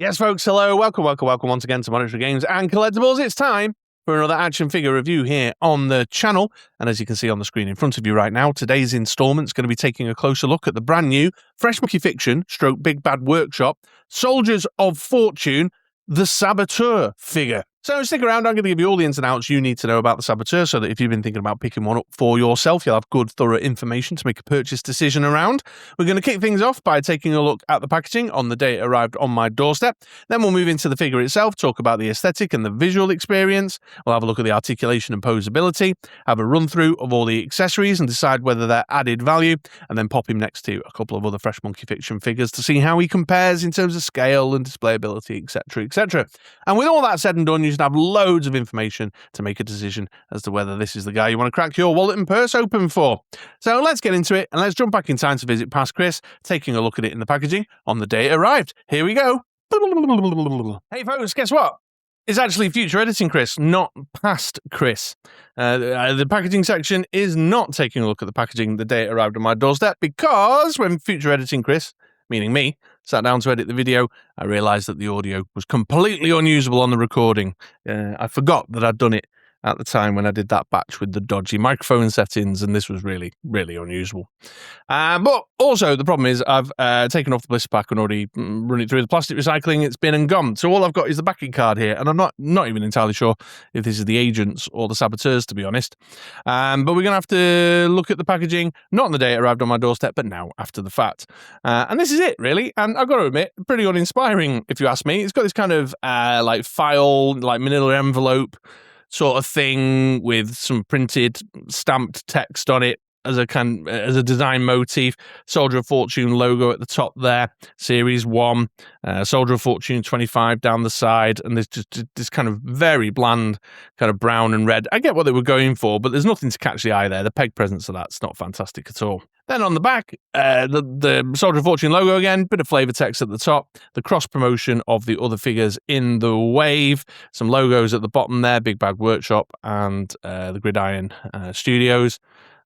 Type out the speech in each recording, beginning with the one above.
Yes, folks, hello, welcome once again to Monetary Games and Collectibles. It's time for another action figure review here on the channel. And as you can see on the screen in front of you right now, today's installment is going to be taking a closer look at the brand new Fresh Monkey Fiction / Big Bad Workshop Soldiers of Fortune, the Saboteur figure. So stick around, I'm going to give you all the ins and outs you need to know about the Saboteur so that if you've been thinking about picking one up for yourself, you'll have good, thorough information to make a purchase decision around. We're going to kick things off by taking a look at the packaging on the day it arrived on my doorstep. Then we'll move into the figure itself, talk about the aesthetic and the visual experience. We'll have a look at the articulation and posability, have a run through of all the accessories and decide whether they're added value, and then pop him next to a couple of other Fresh Monkey Fiction figures to see how he compares in terms of scale and displayability, etc, etc. And with all that said and done, you should have loads of information to make a decision as to whether this is the guy you want to crack your wallet and purse open for. So let's get into it and let's jump back in time to visit past Chris, taking a look at it in the packaging on the day it arrived. Here we go. Hey folks, guess what? It's actually future editing Chris, not past Chris. The packaging section is not taking a look at the packaging the day it arrived on my doorstep because when future editing Chris, meaning me, sat down to edit the video, I realised that the audio was completely unusable on the recording. I forgot that I'd done it at the time when I did that batch with the dodgy microphone settings, and this was really, really unusable. But also, the problem is I've taken off the blister pack and already run it through the plastic recycling. It's been and gone. So all I've got is the backing card here, and I'm not even entirely sure if this is the agents or the saboteurs, to be honest. But we're going to have to look at the packaging, not on the day it arrived on my doorstep, but now, after the fact. And this is it, really. And I've got to admit, pretty uninspiring, if you ask me. It's got this kind of like file, like manila envelope sort of thing with some printed stamped text on it as a design motif. Soldier of Fortune logo at the top there, Series 1, Soldier of Fortune 25 down the side, and there's just this kind of very bland kind of brown and red. I get what they were going for, but there's nothing to catch the eye there. The peg presence of that's not fantastic at all. Then on the back, the Soldier of Fortune logo again, bit of flavour text at the top, the cross-promotion of the other figures in the wave, some logos at the bottom there, Big Bad Workshop and the Gridiron Studios.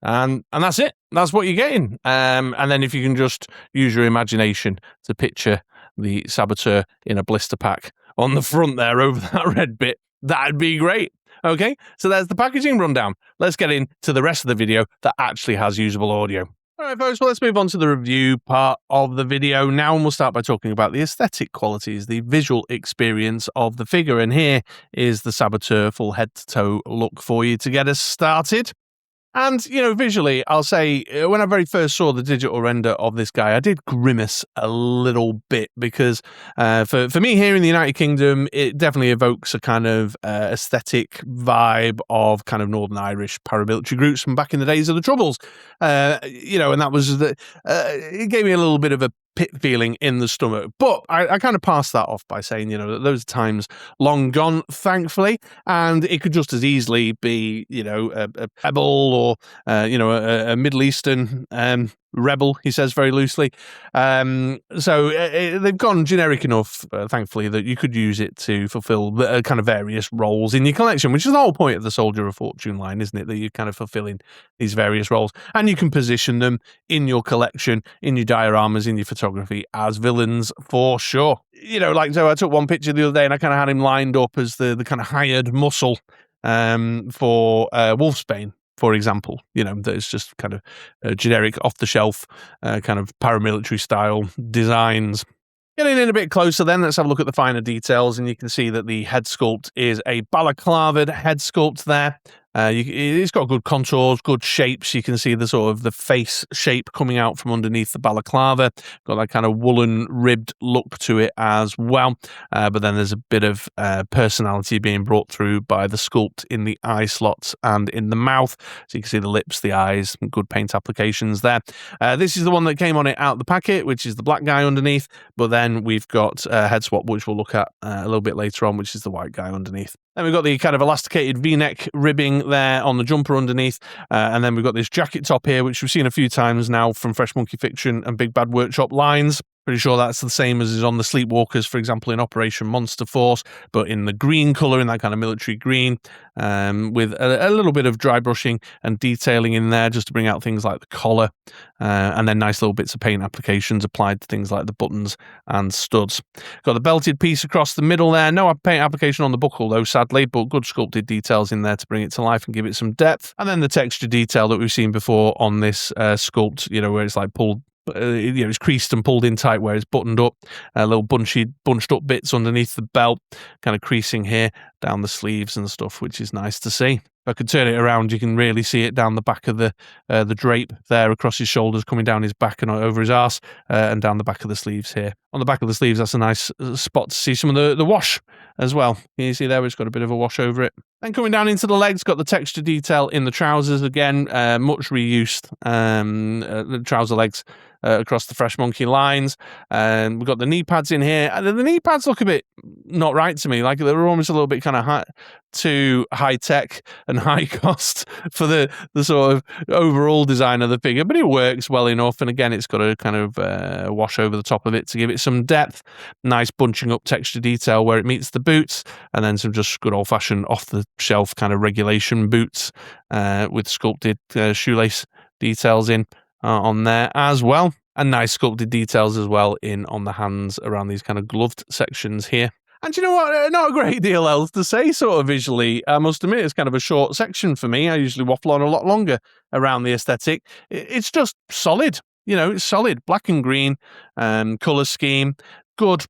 And that's it. That's what you're getting. And then if you can just use your imagination to picture the Saboteur in a blister pack on the front there over that red bit, that'd be great. Okay, so there's the packaging rundown. Let's get into the rest of the video that actually has usable audio. All right, folks, well, let's move on to the review part of the video now, and we'll start by talking about the aesthetic qualities, the visual experience of the figure. And here is the Saboteur full head-to-toe look for you to get us started. And, you know, visually, I'll say, when I very first saw the digital render of this guy, I did grimace a little bit because for me here in the United Kingdom, it definitely evokes a kind of aesthetic vibe of kind of Northern Irish paramilitary groups from back in the days of the Troubles. You know, and that was, it gave me a little bit of a pit feeling in the stomach. But I kind of passed that off by saying, you know, that those times long gone, thankfully, and it could just as easily be, you know, a pebble or, you know, a Middle Eastern rebel, he says very loosely. So they've gone generic enough, thankfully, that you could use it to fulfill the kind of various roles in your collection, which is the whole point of the Soldier of Fortune line, isn't it? That you're kind of fulfilling these various roles, and you can position them in your collection, in your dioramas, in your photography as villains for sure. You know, like, so I took one picture the other day and I kind of had him lined up as the kind of hired muscle for Wolfsbane, for example. You know, that is just kind of generic off-the-shelf kind of paramilitary style designs. Getting in a bit closer then, let's have a look at the finer details, and you can see that the head sculpt is a balaclavaed head sculpt there. It's got good contours, good shapes. You can see the sort of the face shape coming out from underneath the balaclava. Got that kind of woolen ribbed look to it as well. But then there's a bit of personality being brought through by the sculpt in the eye slots and in the mouth. So you can see the lips, the eyes, good paint applications there. This is the one that came on it out of the packet, which is the black guy underneath. But then we've got a head swap, which we'll look at a little bit later on, which is the white guy underneath. Then we've got the kind of elasticated V-neck ribbing there on the jumper underneath. And then we've got this jacket top here, which we've seen a few times now from Fresh Monkey Fiction and Big Bad Workshop lines. Pretty sure that's the same as is on the Sleepwalkers, for example, in Operation Monster Force, but in the green colour, in that kind of military green, with a little bit of dry brushing and detailing in there just to bring out things like the collar, and then nice little bits of paint applications applied to things like the buttons and studs. Got the belted piece across the middle there. No paint application on the buckle, though, sadly, but good sculpted details in there to bring it to life and give it some depth. And then the texture detail that we've seen before on this sculpt, where it's like pulled, it's creased and pulled in tight where it's buttoned up, little bunched up bits underneath the belt, kind of creasing here down the sleeves and stuff, which is nice to see. If I could turn it around, you can really see it down the back of the drape there across his shoulders, coming down his back and over his arse, and down the back of the sleeves here. On the back of the sleeves, that's a nice spot to see some of the wash as well. Can you see there? It's got a bit of a wash over it. Then coming down into the legs, got the texture detail in the trousers again, much reused. The trouser legs across the Fresh Monkey lines. We've got the knee pads in here. And the knee pads look a bit not right to me. Like they're almost a little bit kind of too high tech and high cost for the sort of overall design of the figure, but it works well enough. And again, it's got a kind of wash over the top of it to give it some depth. Nice bunching up texture detail where it meets the boots, and then some just good old fashioned off the shelf kind of regulation boots with sculpted shoelace details in on there as well, and nice sculpted details as well in on the hands around these kind of gloved sections here. And you know what? Not a great deal else to say sort of visually. I must admit, it's kind of a short section for me. I usually waffle on a lot longer around the aesthetic. It's just solid. It's solid. Black and green colour scheme. Good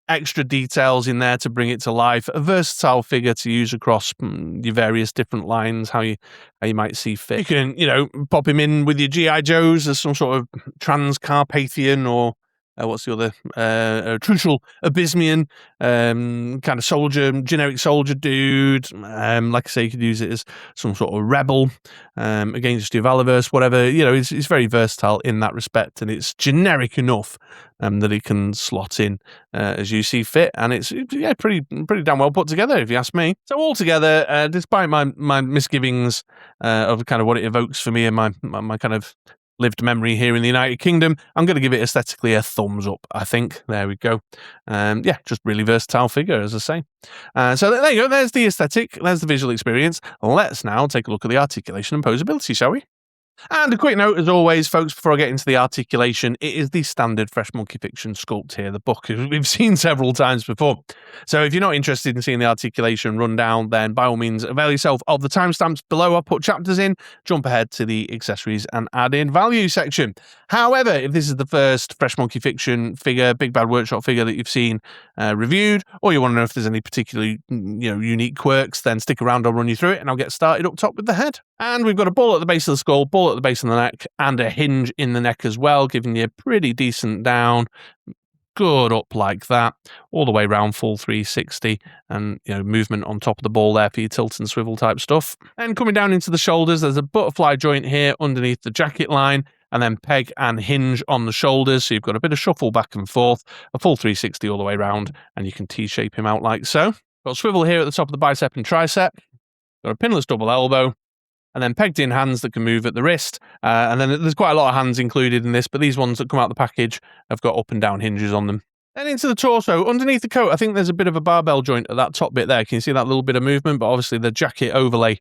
extra details in there to bring it to life. A versatile figure to use across your various different lines, how you might see fit. You can, pop him in with your G.I. Joes as some sort of Trans-Carpathian or what's the other? Trucial Abysmian kind of soldier, generic soldier dude. Like I say, you could use it as some sort of rebel against your Valaverse, whatever. It's very versatile in that respect, and it's generic enough that it can slot in as you see fit, and it's pretty damn well put together, if you ask me. So altogether, despite my misgivings of kind of what it evokes for me and my kind of lived memory here in the United Kingdom, I'm going to give it aesthetically a thumbs up, I think. There we go. Just really versatile figure, as I say. So there you go. There's the aesthetic. There's the visual experience. Let's now take a look at the articulation and posability, shall we? And a quick note, as always, folks, before I get into the articulation, it is the standard Fresh Monkey Fiction sculpt here, the book we've seen several times before. So if you're not interested in seeing the articulation rundown, then by all means, avail yourself of the timestamps below. I'll put chapters in, jump ahead to the accessories and added value section. However, if this is the first Fresh Monkey Fiction figure, Big Bad Workshop figure that you've seen reviewed, or you want to know if there's any particularly unique quirks, then stick around, I'll run you through it, and I'll get started up top with the head. And we've got a ball at the base of the skull, ball at the base of the neck, and a hinge in the neck as well, giving you a pretty decent down, good up like that, all the way around, full 360, and movement on top of the ball there for your tilt and swivel type stuff. And coming down into the shoulders, there's a butterfly joint here underneath the jacket line, and then peg and hinge on the shoulders, so you've got a bit of shuffle back and forth, a full 360 all the way around, and you can T-shape him out like so. Got a swivel here at the top of the bicep and tricep, got a pinless double elbow, and then pegged in hands that can move at the wrist. And then there's quite a lot of hands included in this, but these ones that come out of the package have got up and down hinges on them. Then into the torso, underneath the coat, I think there's a bit of a barbell joint at that top bit there. Can you see that little bit of movement? But obviously the jacket overlay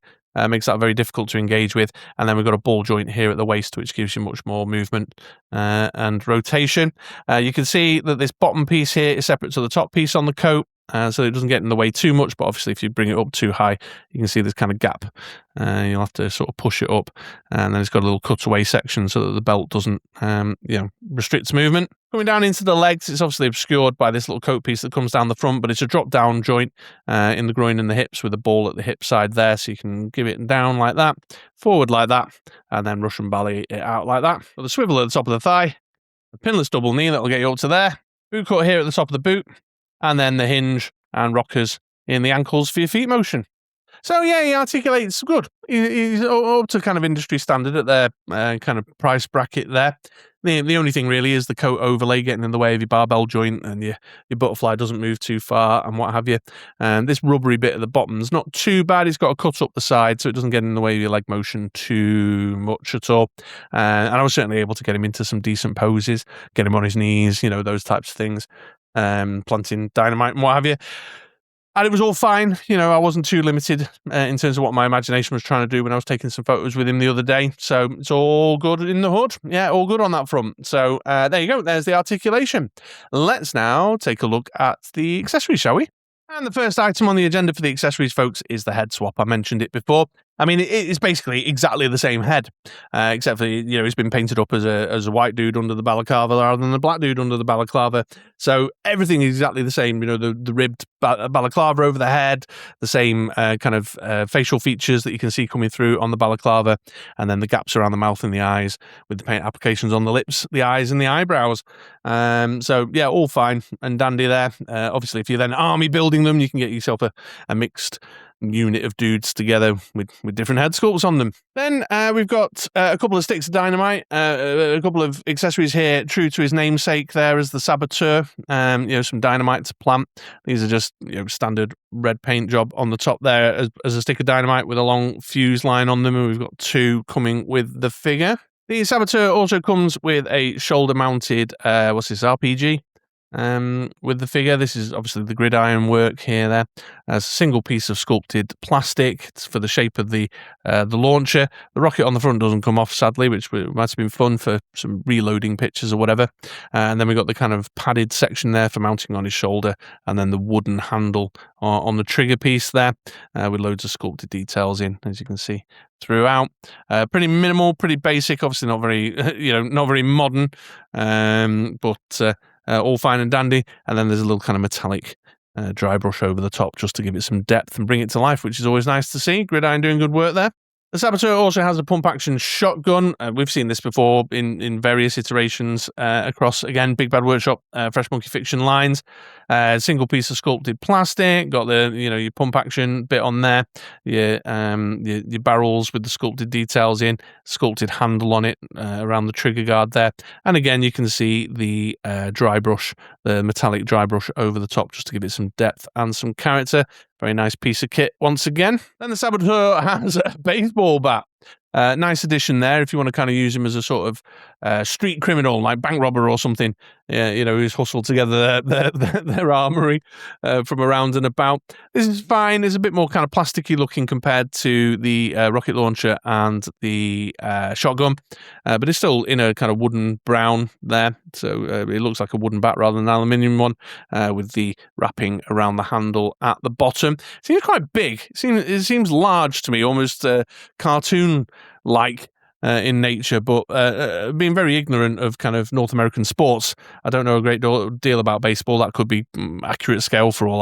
makes that very difficult to engage with. And then we've got a ball joint here at the waist, which gives you much more movement and rotation. You can see that this bottom piece here is separate to the top piece on the coat. So it doesn't get in the way too much, but obviously if you bring it up too high, you can see this kind of gap. You'll have to sort of push it up, and then it's got a little cutaway section so that the belt doesn't, restrict movement. Coming down into the legs, it's obviously obscured by this little coat piece that comes down the front, but it's a drop-down joint in the groin and the hips with a ball at the hip side there, so you can give it down like that, forward like that, and then Russian ballet it out like that. Got the swivel at the top of the thigh, a pinless double knee that'll get you up to there, boot cut here at the top of the boot, and then the hinge and rockers in the ankles for your feet motion. So yeah, he articulates good. He's up to kind of industry standard at their kind of price bracket there. The only thing really is the coat overlay getting in the way of your barbell joint, and your butterfly doesn't move too far and what have you. And this rubbery bit at the bottom's not too bad. It's got a cut up the side, so it doesn't get in the way of your leg motion too much at all. And I was certainly able to get him into some decent poses, get him on his knees, those types of things, planting dynamite and what have you. And it was all fine. I wasn't too limited in terms of what my imagination was trying to do when I was taking some photos with him the other day. So it's all good in the hood. Yeah, all good on that front. So there you go. There's the articulation. Let's now take a look at the accessories, shall we? And the first item on the agenda for the accessories, folks, is the head swap. I mentioned it before. I mean, it is basically exactly the same head, except for, he's been painted up as a white dude under the balaclava rather than the black dude under the balaclava. So everything is exactly the same. The ribbed balaclava over the head, the same kind of facial features that you can see coming through on the balaclava, and then the gaps around the mouth and the eyes with the paint applications on the lips, the eyes, and the eyebrows. So yeah, all fine and dandy there. Obviously, if you're then army building them, you can get yourself a mixed unit of dudes together with different head sculpts on them. Then we've got a couple of sticks of dynamite, a couple of accessories here, true to his namesake there as the Saboteur, some dynamite to plant. These are just standard red paint job on the top there as a stick of dynamite with a long fuse line on them, and we've got two coming with the figure. The Saboteur also comes with a shoulder-mounted, RPG? With the figure. This is obviously the gridiron work here there. A single piece of sculpted plastic. It's for the shape of the launcher. The rocket on the front doesn't come off, sadly, which might have been fun for some reloading pictures or whatever. And then we've got the kind of padded section there for mounting on his shoulder, and then the wooden handle on the trigger piece there, with loads of sculpted details in, as you can see throughout. Pretty minimal, pretty basic. Obviously not very, not very modern, but all fine and dandy. And then there's a little kind of metallic dry brush over the top just to give it some depth and bring it to life, which is always nice to see. Gridiron doing good work there. The Saboteur also has a pump-action shotgun. We've seen this before in various iterations across, again, Big Bad Workshop, Fresh Monkey Fiction lines. Single piece of sculpted plastic. Got the, your pump-action bit on there. Your barrels with the sculpted details in. Sculpted handle on it around the trigger guard there. And again, you can see the dry brush, the metallic dry brush over the top just to give it some depth and some character. Very nice piece of kit once again. Then the Saboteur has a baseball bat. Nice addition there if you want to kind of use him as a sort of street criminal, like bank robber or something, who's hustled together their armory from around and about. This is fine. It's a bit more kind of plasticky looking compared to the rocket launcher and the shotgun, but it's still in a kind of wooden brown there. So it looks like a wooden bat rather than an aluminium one, with the wrapping around the handle at the bottom. It seems quite big. It seems large to me, almost cartoon-like in nature, but being very ignorant of kind of North American sports, I don't know a great deal about baseball. That could be accurate scale for all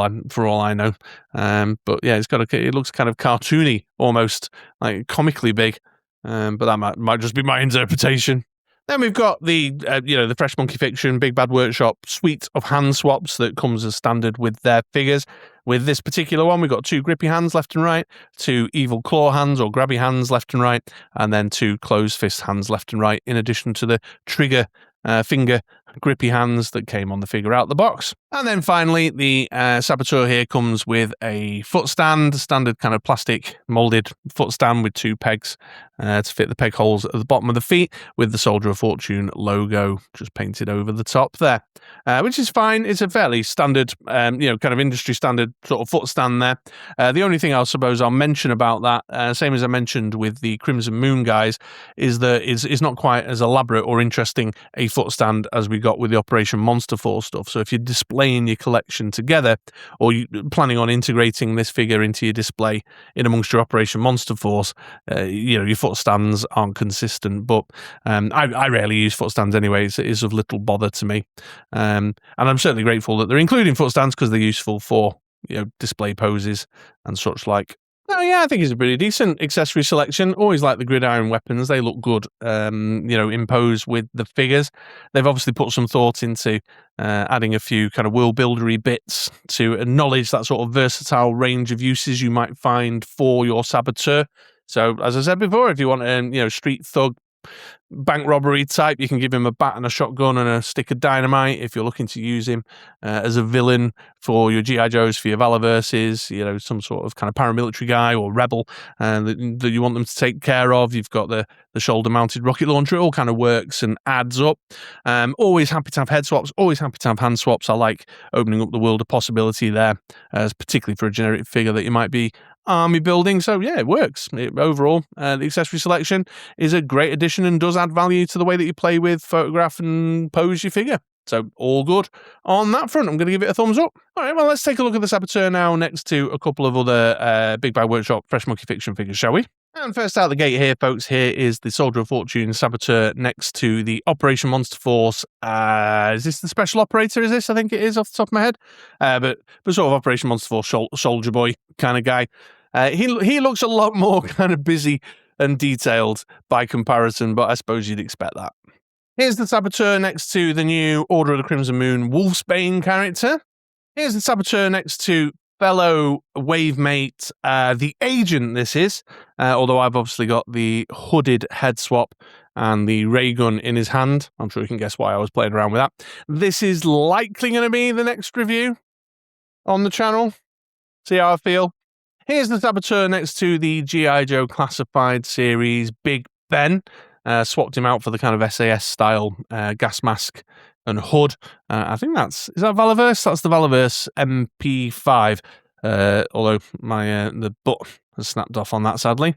I know. But yeah, it looks kind of cartoony, almost like comically big. But that might just be my interpretation. Then we've got the Fresh Monkey Fiction Big Bad Workshop suite of hand swaps that comes as standard with their figures. With this particular one, we've got two grippy hands left and right, two evil claw hands or grabby hands left and right, and then two closed fist hands left and right, in addition to the trigger finger grippy hands that came on the figure out the box. And then finally, the Saboteur here comes with a foot stand, standard kind of plastic molded foot stand with two pegs to fit the peg holes at the bottom of the feet, with the Soldier of Fortune logo just painted over the top there, which is fine. It's a fairly standard, kind of industry standard sort of foot stand there. The only thing I suppose I'll mention about that, same as I mentioned with the Crimson Moon guys, is that it's not quite as elaborate or interesting a foot stand as we got with the Operation Monster Force stuff. So if you're displaying your collection together, or you're planning on integrating this figure into your display in amongst your Operation Monster Force, your foot stands aren't consistent. But I rarely use foot stands anyway. It is of little bother to me. And I'm certainly grateful that they're including foot stands, because they're useful for display poses and such like. Oh yeah, I think it's a pretty decent accessory selection. Always like the gridiron weapons; they look good. Imposed with the figures. They've obviously put some thought into adding a few kind of world buildery bits to acknowledge that sort of versatile range of uses you might find for your Saboteur. So, as I said before, if you want a street thug bank robbery type, you can give him a bat and a shotgun and a stick of dynamite. If you're looking to use him as a villain for your G.I. Joes, for your Valorverses, some sort of kind of paramilitary guy or rebel that you want them to take care of, you've got the shoulder-mounted rocket launcher. It all kind of works and adds up. Always happy to have head swaps, always happy to have hand swaps. I like opening up the world of possibility there, particularly for a generic figure that you might be army building. So yeah, it works. Overall, the accessory selection is a great addition and does add value to the way that you play with, photograph and pose your figure. So all good on that front. I'm going to give it a thumbs up. All right, well, let's take a look at the Saboteur now next to a couple of other Big Bad Workshop Fresh Monkey Fiction figures, shall we? And first out the gate here, folks, here is the Soldier of Fortune Saboteur next to the Operation Monster Force. Is this the Special Operator, is this? I think it is off the top of my head. But sort of Operation Monster Force Soldier Boy kind of guy. He looks a lot more kind of busy and detailed by comparison, but I suppose you'd expect that. Here's the Saboteur next to the new Order of the Crimson Moon Wolfsbane character. Here's the Saboteur next to fellow wavemate, the Agent, this is, although I've obviously got the hooded head swap and the ray gun in his hand. I'm sure you can guess why I was playing around with that. This is likely going to be the next review on the channel. See how I feel. Here's the Saboteur next to the G.I. Joe Classified series Big Ben. Swapped him out for the kind of SAS style gas mask and hood. I think is that Valorverse? That's the Valorverse MP5. Although the butt has snapped off on that, sadly.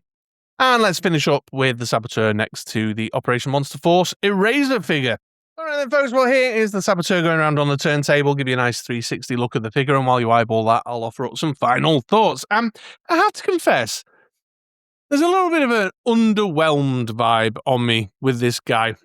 And let's finish up with the Saboteur next to the Operation Monster Force Eraser figure. All right then, folks, well, here is the Saboteur going around on the turntable, give you a nice 360 look at the figure, and while you eyeball that, I'll offer up some final thoughts. I have to confess, there's a little bit of an underwhelmed vibe on me with this guy.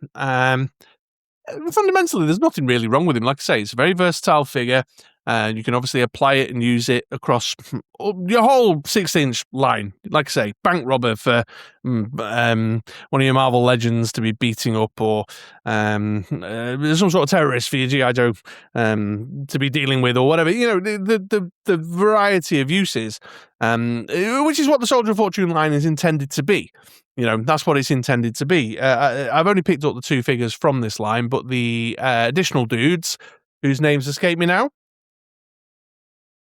Fundamentally, there's nothing really wrong with him. Like I say, it's a very versatile figure. You can obviously apply it and use it across your whole 6-inch line. Like I say, bank robber for one of your Marvel Legends to be beating up, or some sort of terrorist for your G.I. Joe to be dealing with, or whatever. The variety of uses, which is what the Soldier of Fortune line is intended to be. That's what it's intended to be. I've only picked up the 2 figures from this line, but the additional dudes, whose names escape me now,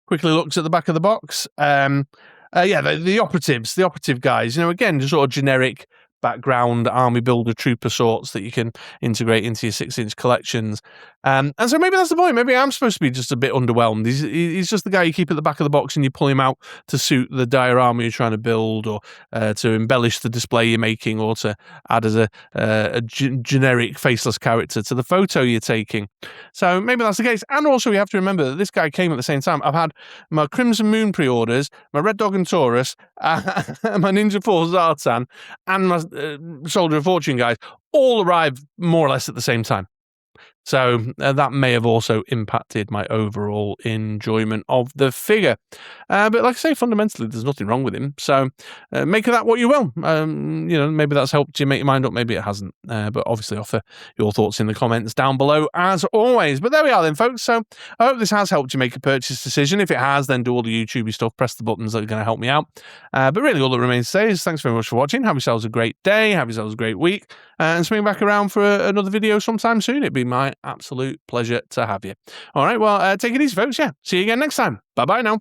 quickly looks at the back of the box. The operative guys, again, just sort of generic background army builder trooper sorts that you can integrate into your 6-inch collections. And so maybe that's the point. Maybe I'm supposed to be just a bit underwhelmed. He's just the guy you keep at the back of the box and you pull him out to suit the diorama you're trying to build, or to embellish the display you're making, or to add as a generic faceless character to the photo you're taking. So maybe that's the case. And also we have to remember that this guy came at the same time. I've had my Crimson Moon pre-orders, my Red Dog and Taurus, my Ninja Force Zartan, and my Soldier of Fortune guys all arrived more or less at the same time. So that may have also impacted my overall enjoyment of the figure. But like I say, fundamentally, there's nothing wrong with him. So make of that what you will. Maybe that's helped you make your mind up. Maybe it hasn't. But obviously offer your thoughts in the comments down below as always. But there we are then, folks. So I hope this has helped you make a purchase decision. If it has, then do all the YouTubey stuff. Press the buttons that are going to help me out. But really all that remains to say is thanks very much for watching. Have yourselves a great day. Have yourselves a great week. And swing back around for another video sometime soon. It'd be my absolute pleasure to have you. All right, well, take it easy, folks. Yeah, see you again next time. Bye-bye now.